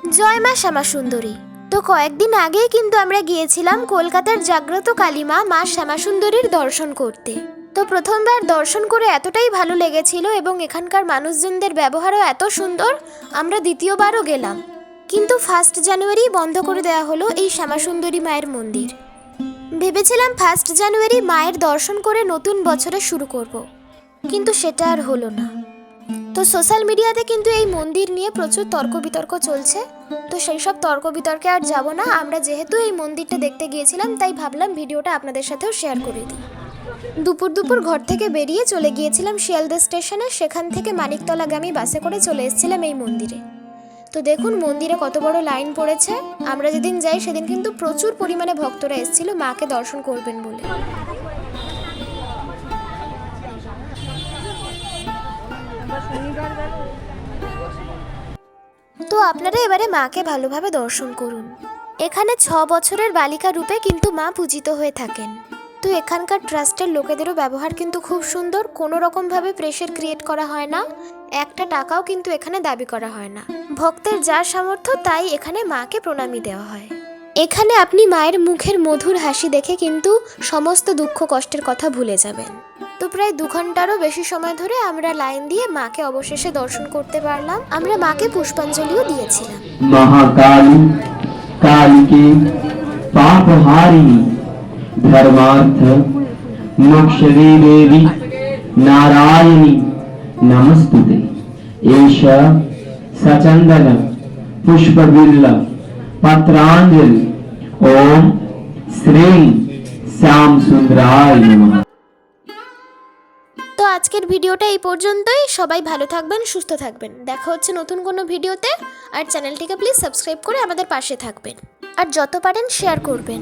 জয় মা শ্যামা সুন্দরী। তো কয়েকদিন আগেই কিন্তু আমরা গিয়েছিলাম কলকাতার জাগ্রত কালীমা মা শ্যামা সুন্দরীর দর্শন করতে। তো প্রথমবার দর্শন করে এতটাই ভালো লেগেছিল এবং এখানকার মানুষজনদের ব্যবহারও এত সুন্দর, আমরা দ্বিতীয়বারও গেলাম। কিন্তু 1 জানুয়ারি বন্ধ করে দেওয়া হলো এই শ্যামা সুন্দরী মায়ের মন্দির। ভেবেছিলাম 1 জানুয়ারি মায়ের দর্শন করে নতুন বছরে শুরু করব, কিন্তু সেটা আর হলো না। তো সোশ্যাল মিডিয়াতে কিন্তু এই মন্দির নিয়ে প্রচুর তর্ক বিতর্ক চলছে। তো সেই সব তর্ক বিতর্কে আর যাব না। আমরা যেহেতু এই মন্দিরটা দেখতে গিয়েছিলাম, তাই ভাবলাম ভিডিওটা আপনাদের সাথেও শেয়ার করে দিই। দুপুর ঘর থেকে বেরিয়ে চলে গিয়েছিলাম শিয়ালদা স্টেশনে। সেখান থেকে মানিকতলাগামী বাসে করে চলে এসেছিলাম এই মন্দিরে। তো দেখুন মন্দিরে কত বড় লাইন পড়েছে। আমরা যেদিন যাই সেদিন কিন্তু প্রচুর পরিমাণে ভক্তরা এসেছিল মাকে দর্শন করবেন বলে। তো আপনারা এবারে মাকে ভালোভাবে দর্শন করুন। এখানে 6 বছরের বালিকা রূপে কিন্তু মা পূজিত হয়ে থাকেন। তো এখানকার ট্রাস্টের লোকেদেরও ব্যবহার কিন্তু খুব সুন্দর। কোনো রকমভাবে প্রেশার ক্রিয়েট করা হয় না, একটা টাকাও কিন্তু এখানে দাবি করা হয় না। ভক্তের যা সামর্থ্য তাই এখানে মাকে প্রণামী দেওয়া হয়। এখানে আপনি মায়ের মুখের মধুর হাসি দেখে কিন্তু সমস্ত দুঃখ কষ্টের কথা ভুলে যাবেন। তো প্রায় 2 ঘন্টারও বেশি সময় ধরে আমরা লাইন দিয়ে মাকে অবশেষে দর্শন করতে পারলাম। আমরা মাকে পুষ্পাঞ্জলিও দিয়েছিলাম। মহাকালী কালিকে পাপহারিণী ধর্মার্থ মোক্ষদে দেবী নারায়ণী নমস্তুতে। এষা সচন্দন পুষ্পবিল্ল পত্রাঞ্জলি ওম শ্রী শ্যাম সুন্দরায় নমঃ। তো আজকের ভিডিওটা এই পর্যন্তই। সবাই ভালো থাকবেন, সুস্থ থাকবেন। দেখা হচ্ছে নতুন কোনো ভিডিওতে। আর চ্যানেলটিকে প্লিজ সাবস্ক্রাইব করে আমাদের পাশে থাকবেন। আর যত পারেন শেয়ার করবেন।